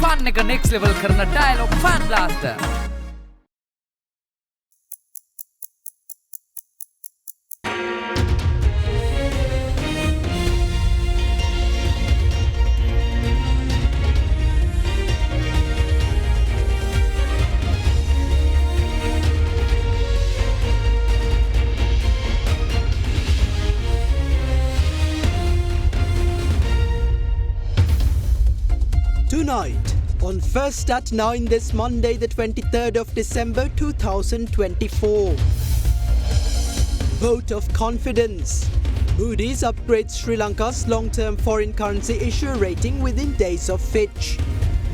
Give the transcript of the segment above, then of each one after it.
Fun එක next level කරන dialogue fan blaster. Tonight, on First at 9 this Monday the 23rd of December 2024. Vote of confidence. Moody's upgrades Sri Lanka's long-term foreign currency issuer rating within days of Fitch.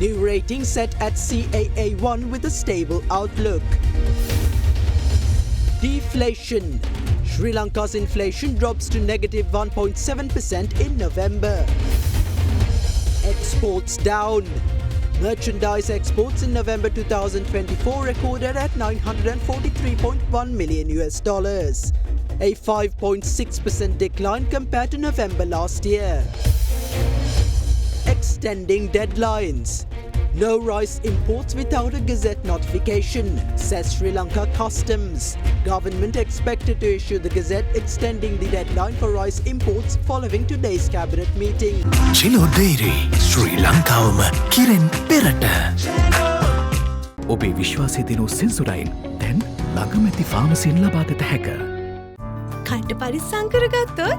New rating set at CAA1 with a stable outlook. Deflation. Sri Lanka's inflation drops to negative 1.7% in November. Exports down. Merchandise exports in November 2024 recorded at $943.1 million, a 5.6% decline compared to November last year. Extending deadlines. No rice imports without a Gazette notification, says Sri Lanka Customs. Government expected to issue the Gazette extending the deadline for rice imports following today's cabinet meeting. Chilo Dairy, Sri Lankawama Kiren Perata. ඔබේ විශ්වාසය දෙනු සෙන්සුරයින් දැන් ළඟමැති ෆාමසියෙන් ලබාගත හැක. කන්ට පරිස්සම් කරගත්තොත්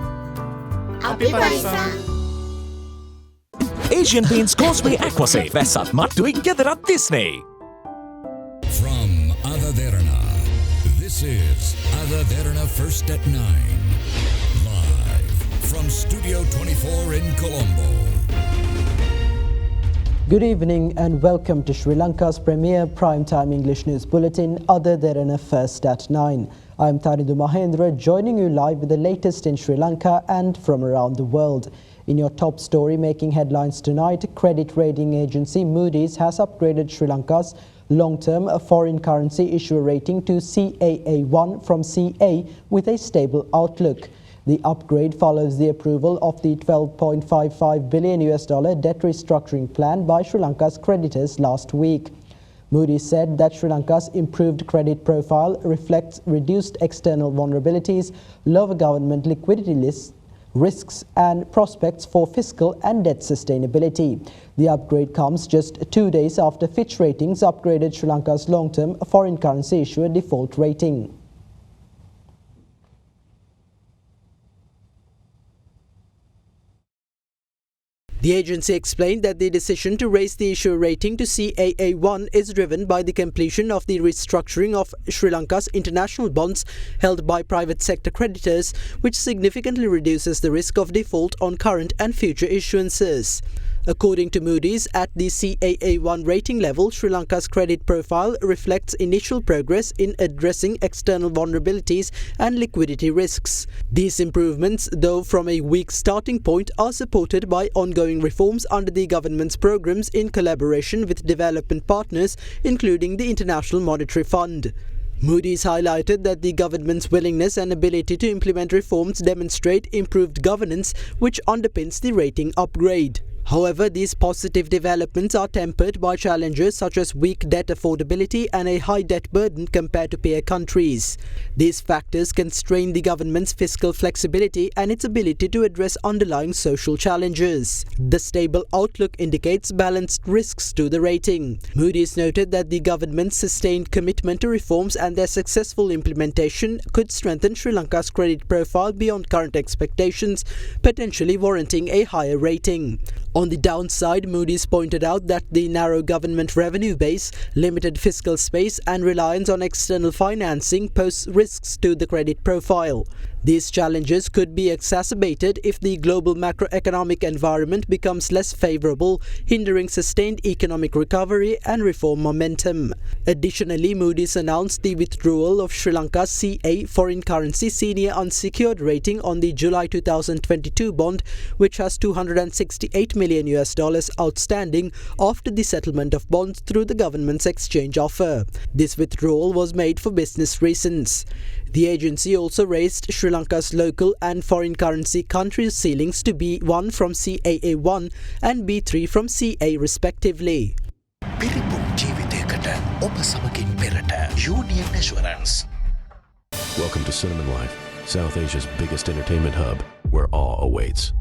අපි පරිස්සම්. Asian Paints Causeway Aquasafe වැස්සත් මට්ටුයි ගෙදරත් තිස්නේ. From Derana, this is Derana First at 9. Live from Studio 24 in Colombo. Good evening and welcome to Sri Lanka's premier primetime English news bulletin, Derana First at 9. I'm Taridu Mahendra, joining you live with the latest in Sri Lanka and from around the world. In your top story making headlines tonight, credit rating agency Moody's has upgraded Sri Lanka's long-term foreign currency issuer rating to CAA1 from CA with a stable outlook. The upgrade follows the approval of the $12.55 billion debt restructuring plan by Sri Lanka's creditors last week. Moody's said that Sri Lanka's improved credit profile reflects reduced external vulnerabilities, lower government liquidity risks and prospects for fiscal and debt sustainability. The upgrade comes just 2 days after Fitch Ratings upgraded Sri Lanka's long-term foreign currency issuer default rating. The agency explained that the decision to raise the issuer rating to CAA1 is driven by the completion of the restructuring of Sri Lanka's international bonds held by private sector creditors, which significantly reduces the risk of default on current and future issuances. According to Moody's, at the CAA1 rating level, Sri Lanka's credit profile reflects initial progress in addressing external vulnerabilities and liquidity risks. These improvements, though from a weak starting point, are supported by ongoing reforms under the government's programs in collaboration with development partners, including the International Monetary Fund. Moody's highlighted that the government's willingness and ability to implement reforms demonstrate improved governance, which underpins the rating upgrade. However, these positive developments are tempered by challenges such as weak debt affordability and a high debt burden compared to peer countries. These factors constrain the government's fiscal flexibility and its ability to address underlying social challenges. The stable outlook indicates balanced risks to the rating. Moody's noted that the government's sustained commitment to reforms and their successful implementation could strengthen Sri Lanka's credit profile beyond current expectations, potentially warranting a higher rating. On the downside, Moody's pointed out that the narrow government revenue base, limited fiscal space and reliance on external financing pose risks to the credit profile. These challenges could be exacerbated if the global macroeconomic environment becomes less favorable, hindering sustained economic recovery and reform momentum. Additionally, Moody's announced the withdrawal of Sri Lanka's CA foreign currency senior unsecured rating on the July 2022 bond, which has $268 million outstanding after the settlement of bonds through the government's exchange offer. This withdrawal was made for business reasons. The agency also raised Sri Lanka's local and foreign currency country ceilings to B1 from CAA1 and B3 from CA respectively. ඔබ සමගින් පෙරට Union Assurance. Welcome to Cinnamon Life, South Asia's biggest entertainment hub, where awe awaits.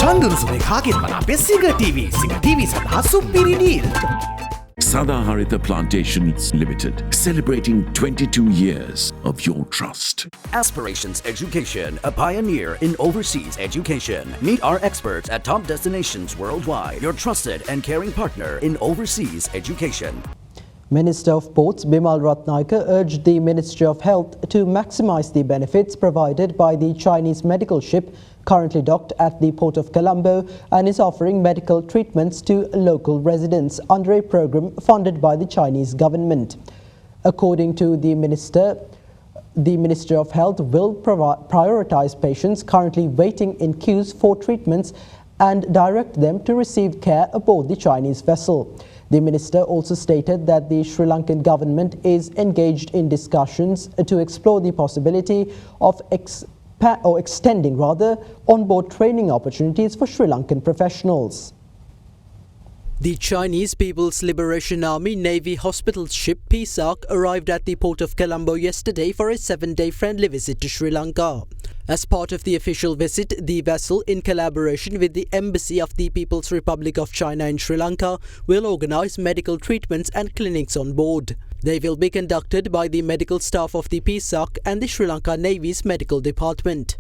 චන්දරු සුනේ කාගෙන් මන අපේ සිංහ TV සඳහා සුපිරි deal. Sadaharita Plantations Limited, celebrating 22 years of your trust. Aspirations Education, a pioneer in overseas education. Meet our experts at top destinations worldwide. Your trusted and caring partner in overseas education. Minister of Ports Bimal Ratnayake urged the Ministry of Health to maximize the benefits provided by the Chinese medical ship currently docked at the Port of Colombo and is offering medical treatments to local residents under a program funded by the Chinese government. According to the Ministry of Health will prioritize patients currently waiting in queues for treatments and direct them to receive care aboard the Chinese vessel. The minister also stated that the Sri Lankan government is engaged in discussions to explore the possibility of extending on-board training opportunities for Sri Lankan professionals. The Chinese People's Liberation Army Navy hospital ship Peace Ark arrived at the Port of Colombo yesterday for a 7-day friendly visit to Sri Lanka. As part of the official visit, the vessel, in collaboration with the Embassy of the People's Republic of China in Sri Lanka, will organize medical treatments and clinics on board. They will be conducted by the medical staff of the Peace Ark and the Sri Lanka Navy's medical department.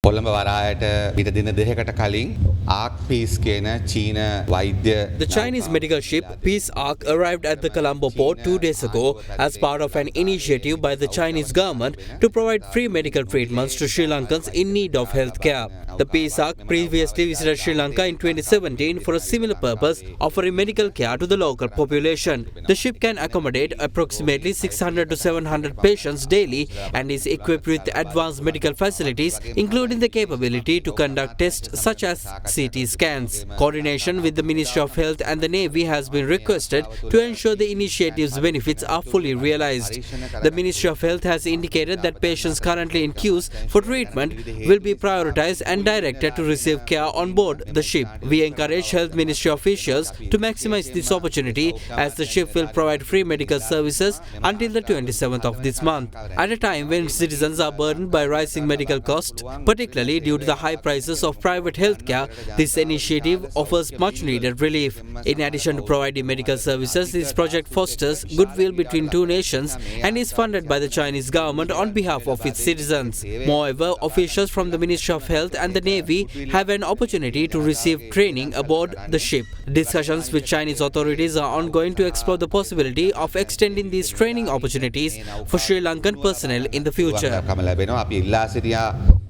කොළඹ වරායට ඊට දින දෙකකට කලින් ආක් piece කියන චීන වෛද්‍ය The Chinese medical ship Peace Ark arrived at the Colombo port 2 days ago as part of an initiative by the Chinese government to provide free medical treatments to Sri Lankans in need of health care. The Peace Ark previously visited Sri Lanka in 2017 for a similar purpose, offering medical care to the local population. The ship can accommodate approximately 600 to 700 patients daily and is equipped with advanced medical facilities, including the capability to conduct tests such as CT scans. Coordination with the Ministry of Health and the Navy has been requested to ensure the initiative's benefits are fully realized. The Ministry of Health has indicated that patients currently in queues for treatment will be prioritized and directed to receive care on board the ship. We encourage Health Ministry officials to maximize this opportunity as the ship will provide free medical services until the 27th of this month. At a time when citizens are burdened by rising medical costs, particularly due to the high prices of private healthcare, this initiative offers much needed relief. In addition to providing medical services, this project fosters goodwill between two nations and is funded by the Chinese government on behalf of its citizens. Moreover, officials from the Ministry of Health and the Navy have an opportunity to receive training aboard the ship. Discussions with Chinese authorities are ongoing to explore the possibility of extending these training opportunities for Sri Lankan personnel in the future.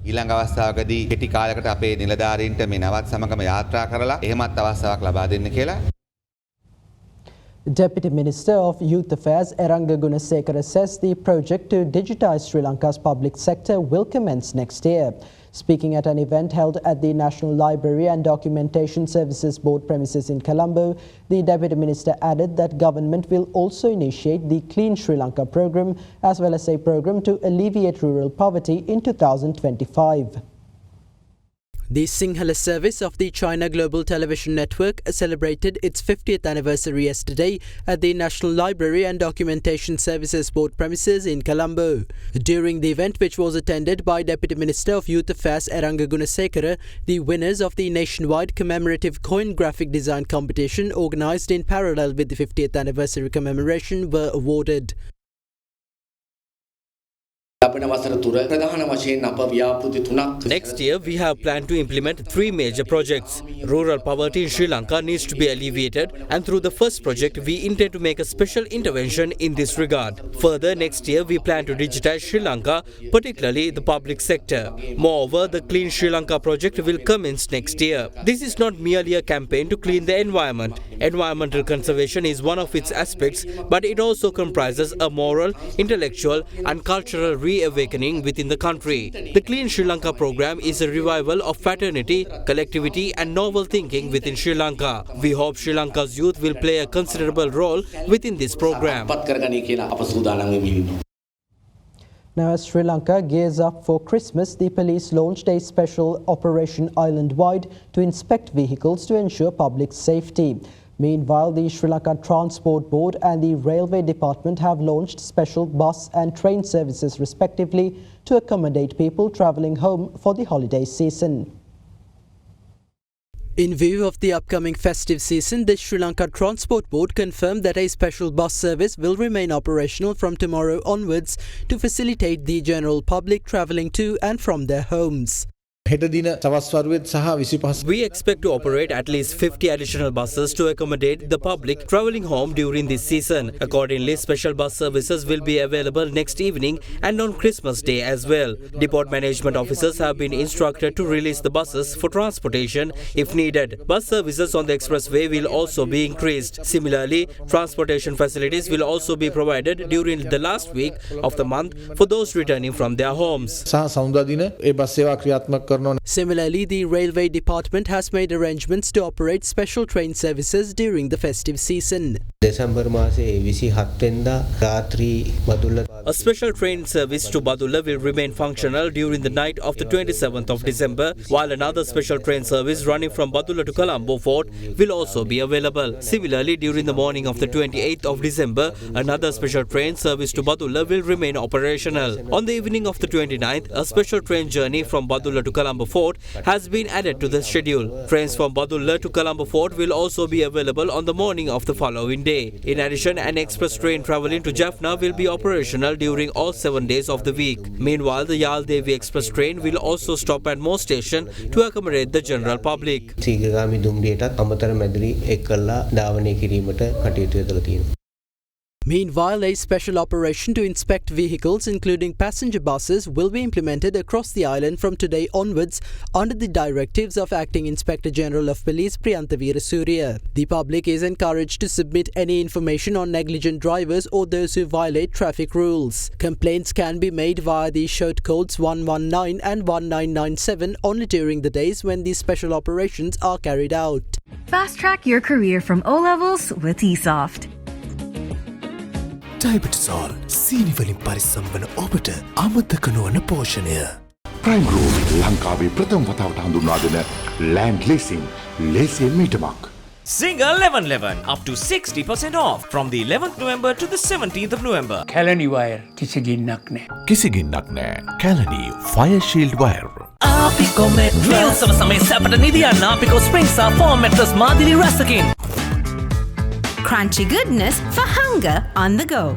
ඊළඟ අවස්ථාවකදී කෙටි කාලයකට අපේ නිලධාරීන්ට මේ නවත් සමගම යාත්‍රා කරලා එහෙමත් අවස්ථාවක් ලබා දෙන්න කියලා. Deputy Minister of Youth Affairs Eranga Gunasekara says the project to digitize Sri Lanka's public sector will commence next year. Speaking at an event held at the National Library and Documentation Services Board premises in Colombo, the Deputy Minister added that government will also initiate the Clean Sri Lanka program as well as a program to alleviate rural poverty in 2025. The Sinhala service of the China Global Television Network celebrated its 50th anniversary yesterday at the National Library and Documentation Services Board premises in Colombo. During the event, which was attended by Deputy Minister of Youth Affairs Eranga Gunasekara, the winners of the nationwide commemorative coin graphic design competition organised in parallel with the 50th anniversary commemoration were awarded. Next year, we have planned to implement 3 major projects. Rural poverty in Sri Lanka needs to be alleviated, and through the first project, we intend to make a special intervention in this regard. Further, next year, we plan to digitize Sri Lanka, particularly the public sector. Moreover, the Clean Sri Lanka project will commence next year. This is not merely a campaign to clean the environment. Environmental conservation is one of its aspects, but it also comprises a moral, intellectual, and cultural re-awakening within the country. The Clean Sri Lanka program is a revival of fraternity, collectivity and novel thinking within Sri Lanka. We hope Sri Lanka's youth will play a considerable role within this program. Now, as Sri Lanka gears up for Christmas, the police launched a special operation island-wide to inspect vehicles to ensure public safety. Meanwhile, the Sri Lanka Transport Board and the Railway Department have launched special bus and train services respectively to accommodate people travelling home for the holiday season. In view of the upcoming festive season, the Sri Lanka Transport Board confirmed that a special bus service will remain operational from tomorrow onwards to facilitate the general public travelling to and from their homes. We expect to operate at least 50 additional buses to accommodate the public travelling home during this season. Accordingly, special bus services will be available next evening and on Christmas Day as well. Depot management officers have been instructed to release the buses for transportation if needed. Bus services on the expressway will also be increased. Similarly, transportation facilities will also be provided during the last week of the month for those returning from their homes. Similarly, the Railway Department has made arrangements to operate special train services during the festive season. A special train service to Badulla will remain functional during the night of the 27th of December, while another special train service running from Badulla to Colombo Fort will also be available. Similarly, during the morning of the 28th of December, another special train service to Badulla will remain operational. On the evening of the 29th, a special train journey from Badulla to Colombo Fort has been added to the schedule. Trains from Badulla to Colombo Fort will also be available on the morning of the following day. In addition, an express train travelling to Jaffna will be operational during all 7 days of the week. Meanwhile, the Yal Devi express train will also stop at Mo station to accommodate the general public. Meanwhile, a special operation to inspect vehicles, including passenger buses, will be implemented across the island from today onwards under the directives of Acting Inspector General of Police Priyantha Veerasurya. The public is encouraged to submit any information on negligent drivers or those who violate traffic rules. Complaints can be made via the short codes 119 and 1997 only during the days when these special operations are carried out. Fast track your career from O-levels with eSoft. Diabetol, සීනිවලින් පරිස්සම්වන ඔබට අමතක නොවන පෝෂණය. Prime Group ලංකාවේ ප්‍රථම වතාවට හඳුන්වා දෙන land leasing ලේසියෙන් මීටමක්. Single 1111 up to 60% off from the 11th November to the 17th of November. Kalani wire කිසිගින්නක් නැහැ. කිසිගින්නක් නැහැ. Kalani Fire Shield Wire. Apico Mattress. Meals of samay sapata nidiyan Apico Springs are foam mattress madili rasakin. Crunchy goodness for hunger on the go.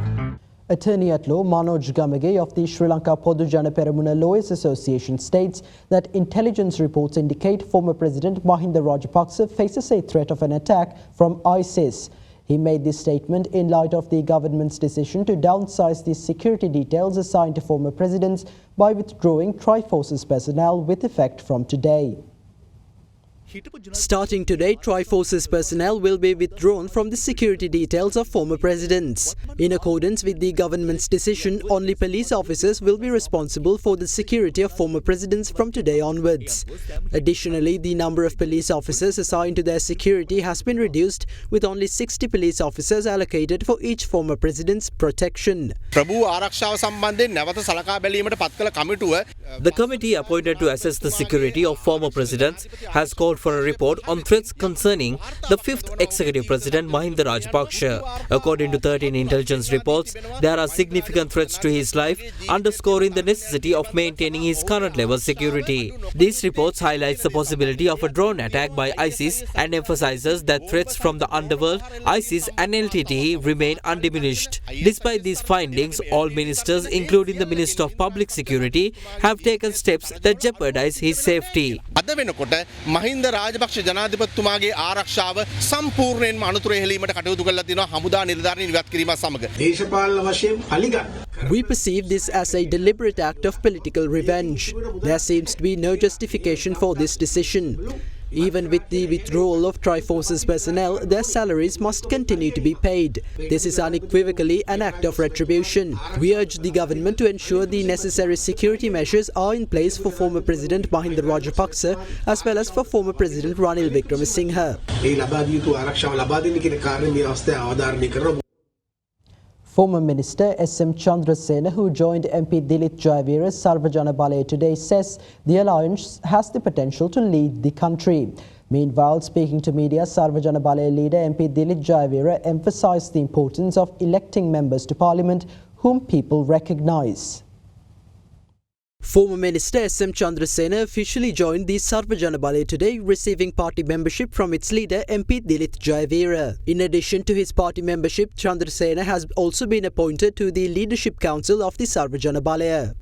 Attorney at Law Manoj Gamage of the Sri Lanka Podujana Peramuna Lawyers Association states that intelligence reports indicate former President Mahinda Rajapaksa faces a threat of an attack from ISIS. He made this statement in light of the government's decision to downsize the security details assigned to former presidents by withdrawing Triforce's personnel with effect from today. Starting today, Triforce's personnel will be withdrawn from the security details of former presidents. In accordance with the government's decision, only police officers will be responsible for the security of former presidents from today onwards. Additionally, the number of police officers assigned to their security has been reduced, with only 60 police officers allocated for each former president's protection. The committee appointed to assess the security of former presidents has called for a report on threats concerning the 5th executive president Mahinda Rajapaksa. According to 13 intelligence reports, there are significant threats to his life, underscoring the necessity of maintaining his current level security. These reports highlights the possibility of a drone attack by ISIS and emphasizes that threats from the underworld, ISIS and LTTE remain undiminished. Despite these findings, all ministers, including the Minister of Public Security, have taken steps that jeopardize his safety. Mahinda Rajapaksa ජනාධිපතිතුමාගේ ආරක්ෂාව සම්පූර්ණයෙන්ම අනුතුරු හෙලීමට කටයුතු කරලා තිනවා හමුදා නිලධාරීන් ඉවත් කිරීමත් සමග. දේශපාලන වශයෙන් පලිගන්න. We perceive this as a deliberate act of political revenge. There seems to be no justification for this decision. Even with the withdrawal of Triforce's personnel, their salaries must continue to be paid. This is unequivocally an act of retribution. We urge the government to ensure the necessary security measures are in place for former President Mahinda Rajapaksa as well as for former President Ranil Wickremesinghe. Former Minister S.M. Chandraa, who joined MP Dilit Jayavira's Sarvajana Balaya today, says the alliance has the potential to lead the country. Meanwhile, speaking to media, Sarvajana Balaya leader MP Dilit Jayavira emphasised the importance of electing members to Parliament whom people recognise. Former Minister S.M. Chandraa officially joined the Sarvajana Balaya today, receiving party membership from its leader MP Dilit Jayavira. In addition to his party membership, Chandraa has also been appointed to the Leadership Council of the Sarvajana Balaya.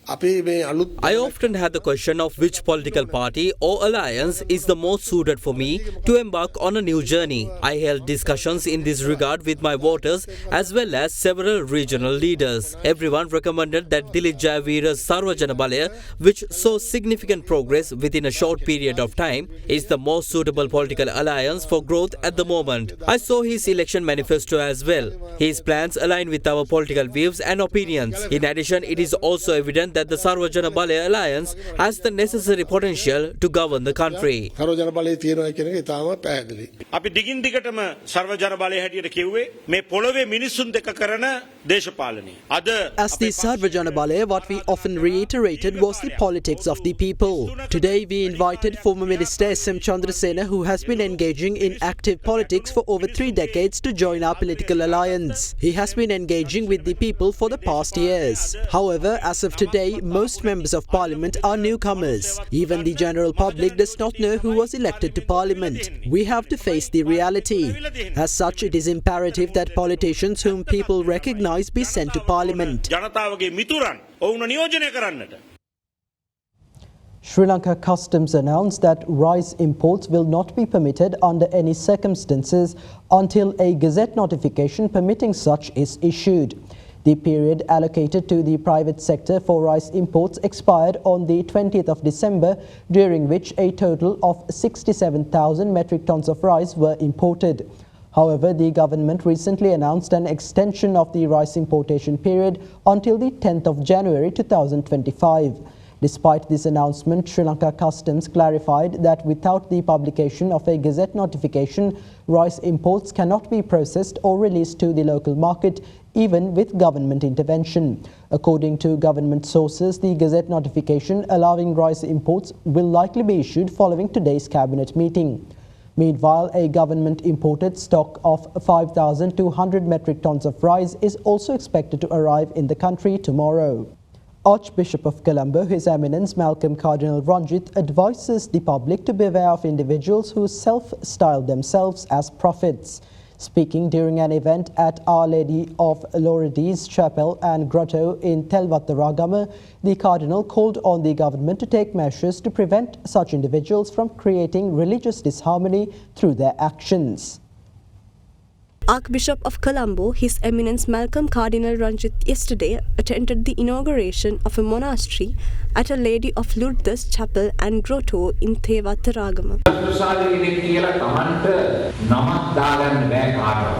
I often had the question of which political party or alliance is the most suited for me to embark on a new journey. I held discussions in this regard with my voters as well as several regional leaders. Everyone recommended that Dilit Jayavira's Sarvajana Balaya, which saw significant progress within a short period of time, is the most suitable political alliance for growth at the moment. I saw his election manifesto as well. His plans align with our political views and opinions. In addition, it is also evident that the Sarvajana Balaya alliance has the necessary potential to govern the country. අපි දිගින් දිගටම සර්වජන බලය හැටියට කිව්වේ මේ පොළවේ මිනිසුන් දෙක කරන දේශපාලනය. As the Sarvajana Balaya, what we often reiterated was the politics of the people. Today we invited former Minister S.M. Chandraa, who has been engaging in active politics for over 3 decades, to join our political alliance. He has been engaging with the people for the past years. However, as of today, most members of Parliament are newcomers. Even the general public does not know who was elected to Parliament. We have to face the reality. As such, it is imperative that politicians whom people recognise be sent to Parliament. Sri Lanka Customs announced that rice imports will not be permitted under any circumstances until a Gazette notification permitting such is issued. The period allocated to the private sector for rice imports expired on the 20th of December, during which a total of 67,000 metric tons of rice were imported. However, the government recently announced an extension of the rice importation period until the 10th of January 2025. Despite this announcement, Sri Lanka Customs clarified that without the publication of a Gazette notification, rice imports cannot be processed or released to the local market, even with government intervention. According to government sources, the Gazette notification allowing rice imports will likely be issued following today's cabinet meeting. Meanwhile, a government-imported stock of 5,200 metric tons of rice is also expected to arrive in the country tomorrow. Archbishop of Colombo, His Eminence Malcolm Cardinal Ranjit, advises the public to beware of individuals who self-style themselves as prophets. Speaking during an event at Our Lady of Lourdes Chapel and Grotto in Telvattaragama, the Cardinal called on the government to take measures to prevent such individuals from creating religious disharmony through their actions. Archbishop of Colombo, His Eminence Malcolm Cardinal Ranjit, yesterday attended the inauguration of a monastery at Our Lady of Lourdes Chapel and Grotto in Telvattaragama.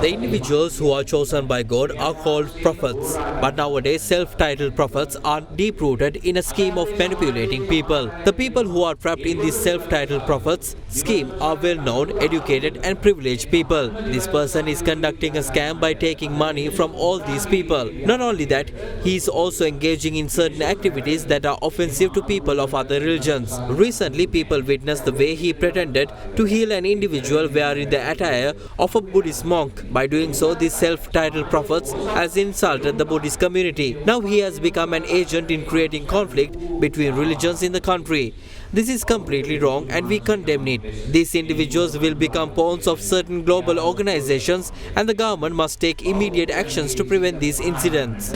The individuals who are chosen by God are called prophets, but nowadays self-titled prophets are deep-rooted in a scheme of manipulating people. The people who are trapped in this self-titled prophets scheme are well-known, educated and privileged people. This person is conducting a scam by taking money from all these people. Not only that, he is also engaging in certain activities that are offensive to people of other religions. Recently, people witnessed the way he pretended to heal an individual wearing the attire of a Buddhist monk. By doing so, these self-titled prophets has insulted the Buddhist community. Now he has become an agent in creating conflict between religions in the country. This is completely wrong and we condemn it. These individuals will become pawns of certain global organizations and the government must take immediate actions to prevent these incidents.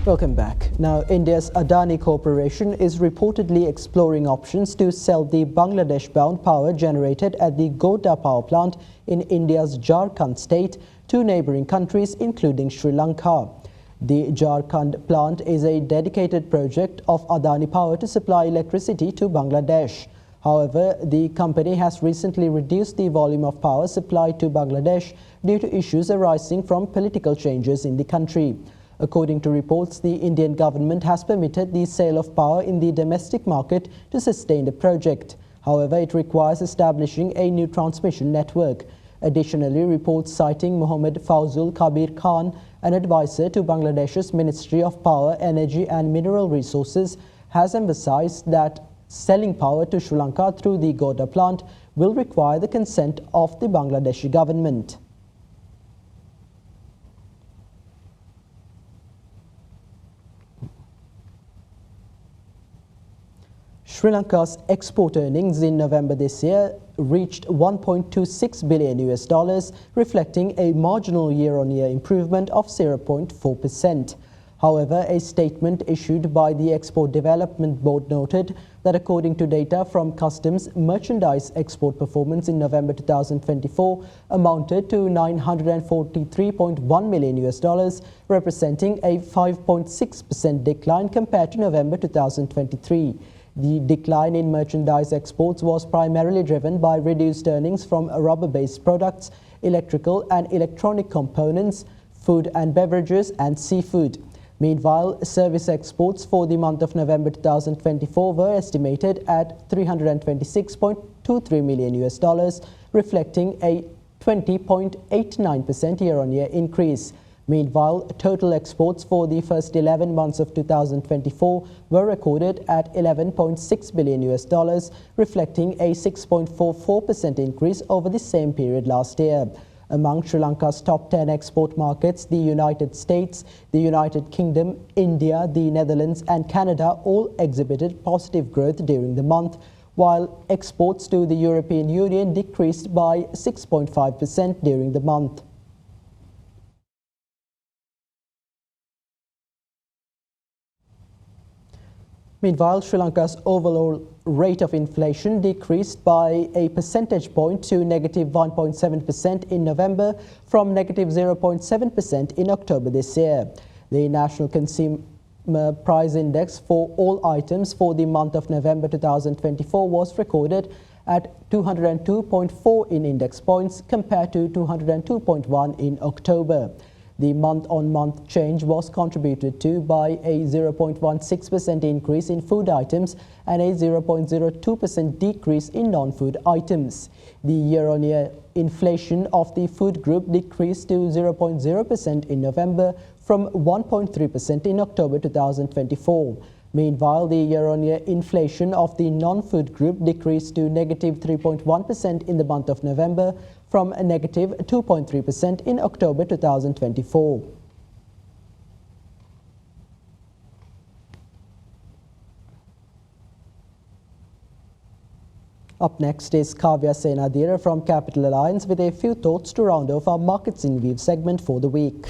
Welcome back. Now, India's Adani Corporation is reportedly exploring options to sell the Bangladesh-bound power generated at the Godda power plant in India's Jharkhand state to neighbouring countries, including Sri Lanka. The Jharkhand plant is a dedicated project of Adani Power to supply electricity to Bangladesh. However, the company has recently reduced the volume of power supplied to Bangladesh due to issues arising from political changes in the country. According to reports, the Indian government has permitted the sale of power in the domestic market to sustain the project. However, it requires establishing a new transmission network. Additionally, reports citing Mohammad Fawzul Kabir Khan, an advisor to Bangladesh's Ministry of Power, Energy and Mineral Resources, has emphasized that selling power to Sri Lanka through the Goda plant will require the consent of the Bangladeshi government. Sri Lanka's export earnings in November this year reached $1.26 billion, reflecting a marginal year-on-year improvement of 0.4%. However, a statement issued by the Export Development Board noted that according to data from Customs, merchandise export performance in November 2024 amounted to $943.1 million, representing a 5.6% decline compared to November 2023. The decline in merchandise exports was primarily driven by reduced earnings from rubber-based products, electrical and electronic components, food and beverages, and seafood. Meanwhile, service exports for the month of November 2024 were estimated at $326.23 million, reflecting a 20.89% year-on-year increase. Meanwhile, total exports for the first 11 months of 2024 were recorded at $11.6 billion, reflecting a 6.44% increase over the same period last year. Among Sri Lanka's top 10 export markets, the United States, the United Kingdom, India, the Netherlands and Canada all exhibited positive growth during the month, while exports to the European Union decreased by 6.5% during the month. Meanwhile, Sri Lanka's overall rate of inflation decreased by a percentage point to negative 1.7% in November from negative 0.7% in October this year. The National Consumer Price Index for all items for the month of November 2024 was recorded at 202.4 in index points compared to 202.1 in October. The month-on-month change was contributed to by a 0.16% increase in food items and a 0.02% decrease in non-food items. The year-on-year inflation of the food group decreased to 0.0% in November from 1.3% in October 2024. Meanwhile, the year-on-year inflation of the non-food group decreased to negative 3.1% in the month of November from a negative 2.3% in October 2024. Up next is Kavya Senadira from Capital Alliance with a few thoughts to round off our Markets in View segment for the week.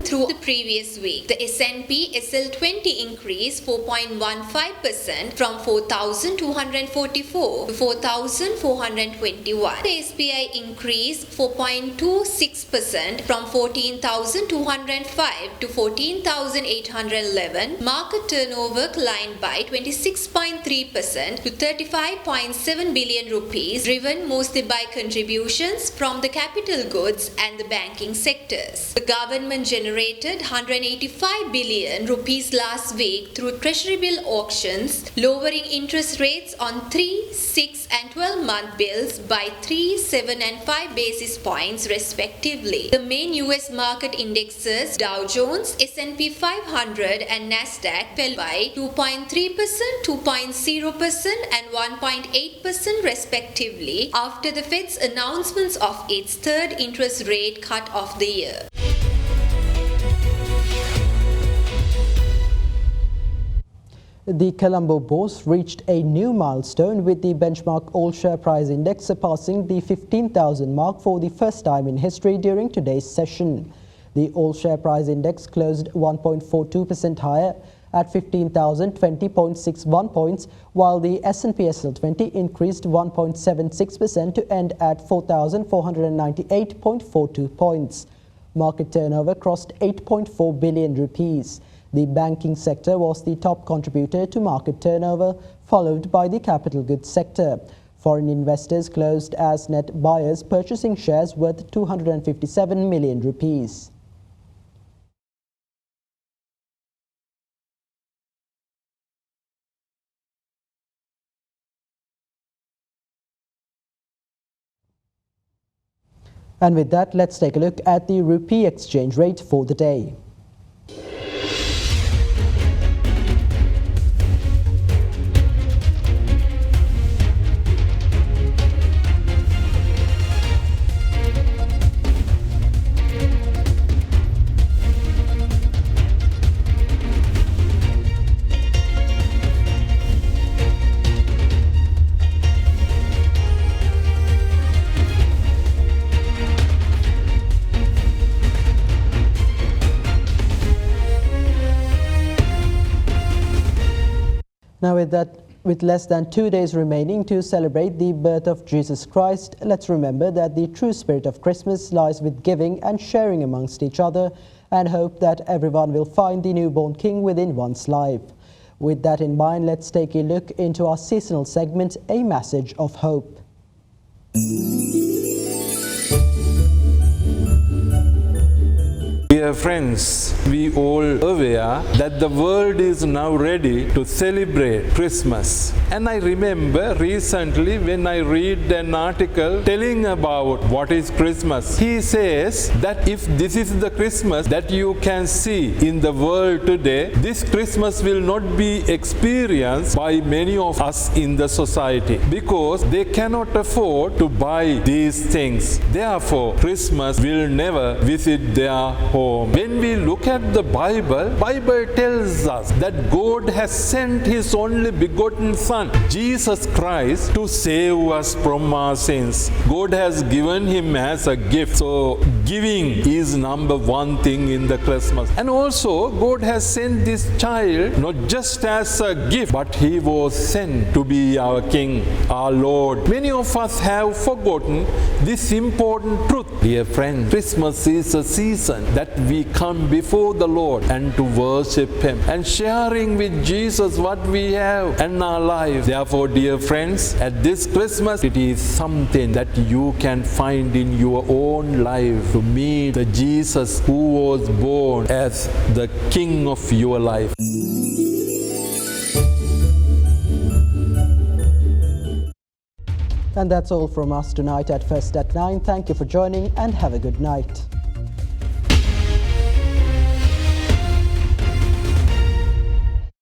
Through the previous week, the S&P SL20 increased 4.15% from 4,244 to 4,421. The SPI increased 4.26% from 14,205 to 14,811. Market turnover climbed by 26.3% to 35.7 billion rupees, driven mostly by contributions from the capital goods and the banking sectors. The government generated 185 billion rupees last week through treasury bill auctions, lowering interest rates on 3, 6 and 12-month bills by 3, 7 and 5 basis points respectively. The main US market indexes Dow Jones, S&P 500 and Nasdaq fell by 2.3%, 2.0% and 1.8% respectively after the Fed's announcements of its third interest rate cut of the year. The Colombo Bourse reached a new milestone with the benchmark all-share price index surpassing the 15,000 mark for the first time in history during today's session. The all-share price index closed 1.42% higher at 15,020.61 points, while the S&P SL20 increased 1.76% to end at 4,498.42 points. Market turnover crossed 8.4 billion rupees. The banking sector was the top contributor to market turnover, followed by the capital goods sector. Foreign investors closed as net buyers, purchasing shares worth 257 million rupees. And with that, let's take a look at the rupee exchange rate for the day. Now with less than 2 days remaining to celebrate the birth of Jesus Christ, let's remember that the true spirit of Christmas lies with giving and sharing amongst each other, and hope that everyone will find the newborn King within one's life. With that in mind, let's take a look into our seasonal segment, A Message of Hope. Dear friends, we all aware that the world is now ready to celebrate Christmas. And I remember recently when I read an article telling about what is Christmas. He says that if this is the Christmas that you can see in the world today, this Christmas will not be experienced by many of us in the society because they cannot afford to buy these things. Therefore, Christmas will never visit their home. When we look at the Bible tells us that God has sent His only begotten Son, Jesus Christ, to save us from our sins. God has given Him as a gift. So giving is number one thing in the Christmas. And also God has sent this child not just as a gift, but He was sent to be our King, our Lord. Many of us have forgotten this important truth. Dear friends, Christmas is a season that we come before the Lord and to worship Him and sharing with Jesus what we have in our lives. Therefore, dear friends, at this Christmas, it is something that you can find in your own life to meet the Jesus who was born as the King of your life. And that's all from us tonight at First at 9. Thank you for joining and have a good night.